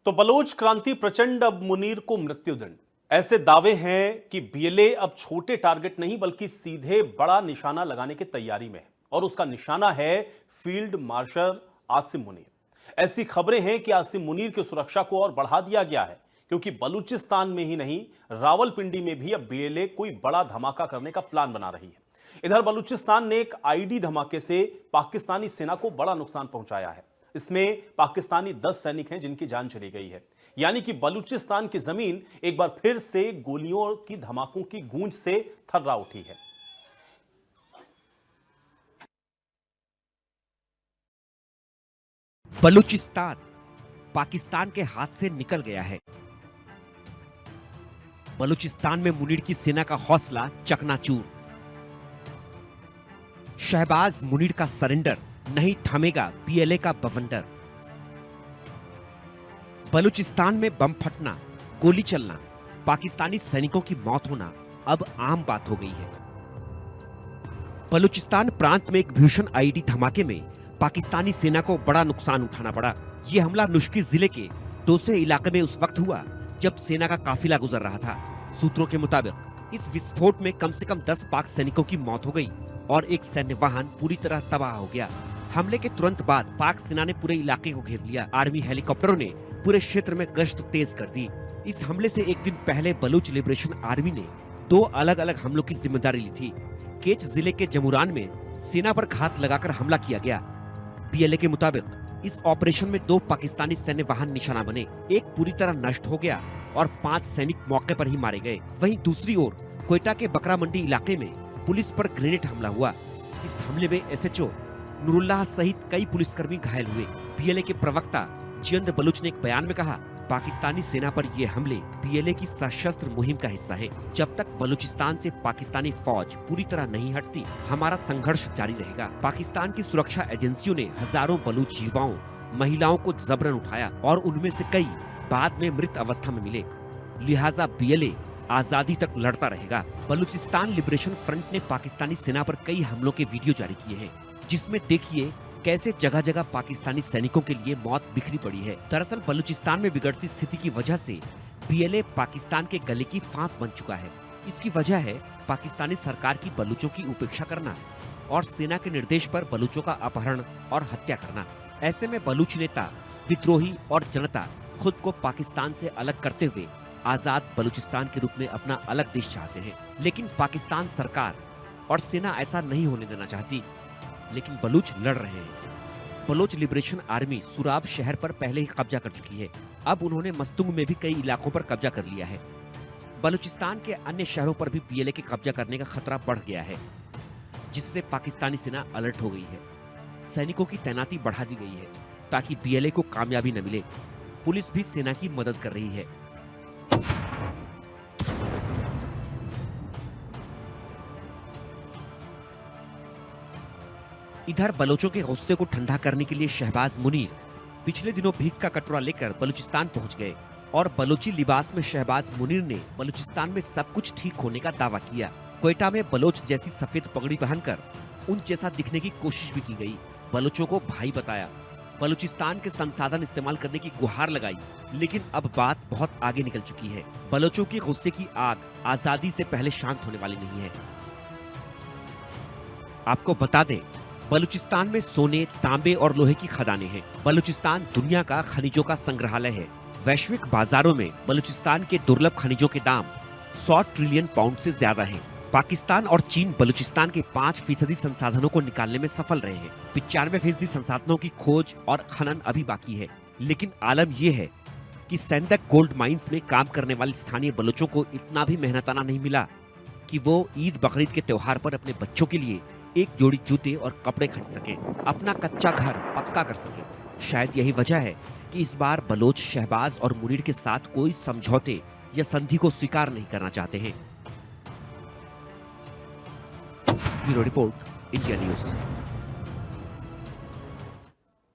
तो बलोच क्रांति प्रचंड अब मुनीर को मृत्युदंड। ऐसे दावे हैं कि बीएलए अब छोटे टारगेट नहीं बल्कि सीधे बड़ा निशाना लगाने की तैयारी में है और उसका निशाना है फील्ड मार्शल आसिम मुनीर। ऐसी खबरें हैं कि आसिम मुनीर की सुरक्षा को और बढ़ा दिया गया है क्योंकि बलूचिस्तान में ही नहीं रावलपिंडी में भी अब बीएलए कोई बड़ा धमाका करने का प्लान बना रही है। इधर बलूचिस्तान ने एक आईडी धमाके से पाकिस्तानी सेना को बड़ा नुकसान पहुंचाया है। इसमें पाकिस्तानी 10 सैनिक हैं जिनकी जान चली गई है। यानी कि बलूचिस्तान की जमीन एक बार फिर से गोलियों की धमाकों की गूंज से थर्रा उठी है। बलूचिस्तान पाकिस्तान के हाथ से निकल गया है। बलूचिस्तान में मुनीर की सेना का हौसला चकनाचूर। शहबाज मुनीर का सरेंडर नहीं थमेगा बीएलए का बवंडर। बलूचिस्तान में बम फटना, गोली चलना, पाकिस्तानी सैनिकों की मौत होना अब आम बात हो गई है। बलूचिस्तान प्रांत में एक भीषण आईडी धमाके में पाकिस्तानी सेना को बड़ा नुकसान उठाना पड़ा। यह हमला नुश्की जिले के दोसे इलाके में उस वक्त हुआ जब सेना का काफिला गुजर रहा था। सूत्रों के मुताबिक इस विस्फोट में कम से कम 10 पाक सैनिकों की मौत हो गई और एक सैन्य वाहन पूरी तरह तबाह हो गया। हमले के तुरंत बाद पाक सेना ने पूरे इलाके को घेर लिया। आर्मी हेलीकॉप्टरों ने पूरे क्षेत्र में गश्त तेज कर दी। इस हमले से एक दिन पहले बलूच लिबरेशन आर्मी ने 2 अलग अलग हमलों की जिम्मेदारी ली थी। केच जिले के जमुरान में सेना पर घात लगाकर हमला किया गया। बीएलए के मुताबिक इस ऑपरेशन में 2 पाकिस्तानी सैन्य वाहन निशाना बने। एक पूरी तरह नष्ट हो गया और 5 सैनिक मौके पर ही मारे गए। वहीं दूसरी ओर कोयटा के बकरा मंडी इलाके में पुलिस पर ग्रेनेड हमला हुआ। इस हमले में एसएचओ नूरुल्लाह सहित कई पुलिसकर्मी घायल हुए। बीएलए के प्रवक्ता जियंद बलूच ने एक बयान में कहा, पाकिस्तानी सेना पर ये हमले बीएलए की सशस्त्र मुहिम का हिस्सा है। जब तक बलूचिस्तान से पाकिस्तानी फौज पूरी तरह नहीं हटती, हमारा संघर्ष जारी रहेगा। पाकिस्तान की सुरक्षा एजेंसियों ने हजारों बलूच युवाओं, महिलाओं को जबरन उठाया और उनमें से कई बाद में मृत अवस्था में मिले। लिहाजा बीएलए आजादी तक लड़ता रहेगा। बलूचिस्तान लिबरेशन फ्रंट ने पाकिस्तानी सेना पर कई हमलों के वीडियो जारी किए हैं, जिसमें देखिए कैसे जगह जगह पाकिस्तानी सैनिकों के लिए मौत बिखरी पड़ी है। दरअसल बलूचिस्तान में बिगड़ती स्थिति की वजह से बीएलए पाकिस्तान के गले की फांस बन चुका है। इसकी वजह है पाकिस्तानी सरकार की बलूचों की उपेक्षा करना और सेना के निर्देश पर बलूचों का अपहरण और हत्या करना। ऐसे में बलूच नेता, विद्रोही और जनता खुद को पाकिस्तान से अलग करते हुए आजाद बलूचिस्तान के रूप में अपना अलग देश चाहते हैं। लेकिन पाकिस्तान सरकार और सेना ऐसा नहीं होने देना चाहती। लेकिन बलूच लड़ रहे हैं। बलोच लिबरेशन आर्मी सुराब शहर पर पहले ही कब्जा कर चुकी है। अब उन्होंने मस्तुंग में भी कई इलाकों पर कब्जा कर लिया है। बलूचिस्तान के अन्य शहरों पर भी बीएलए के कब्जा करने का खतरा बढ़ गया है, जिससे पाकिस्तानी सेना अलर्ट हो गई है। सैनिकों की तैनाती बढ़ा दी गई है ताकि बीएलए को कामयाबी न मिले। पुलिस भी सेना की मदद कर रही है। इधर बलोचों के गुस्से को ठंडा करने के लिए शहबाज मुनीर पिछले दिनों भीख का कटोरा लेकर बलूचिस्तान पहुंच गए और बलोची लिबास में शहबाज मुनीर ने बलूचिस्तान में सब कुछ ठीक होने का दावा किया। कोयटा में बलोच जैसी सफेद पगड़ी पहनकर उन जैसा दिखने की कोशिश भी की गई। बलोचों को भाई बताया, बलूचिस्तान के संसाधन इस्तेमाल करने की गुहार लगाई। लेकिन अब बात बहुत आगे निकल चुकी है। बलोचों के गुस्से की आग आजादी से पहले शांत होने वाली नहीं है। आपको बता दें, बलूचिस्तान में सोने, तांबे और लोहे की खदानें हैं। बलूचिस्तान दुनिया का खनिजों का संग्रहालय है। वैश्विक बाजारों में बलूचिस्तान के दुर्लभ खनिजों के दाम 100 ट्रिलियन पाउंड से ज्यादा हैं। पाकिस्तान और चीन बलूचिस्तान के 5% संसाधनों को निकालने में सफल रहे हैं। 95% संसाधनों की खोज और खनन अभी बाकी है। लेकिन आलम यह है कि सैंदक गोल्ड माइंस में काम करने वाले स्थानीय बलूचों को इतना भी मेहनताना नहीं मिला कि वो ईद बकरीद के त्योहार पर अपने बच्चों के लिए एक जोड़ी जूते और कपड़े खरीद सके, अपना कच्चा घर पक्का कर सके। शायद यही वजह है कि इस बार बलोच शहबाज और मुनीर के साथ कोई समझौते या संधि को स्वीकार नहीं करना चाहते हैं। Bureau report, India news.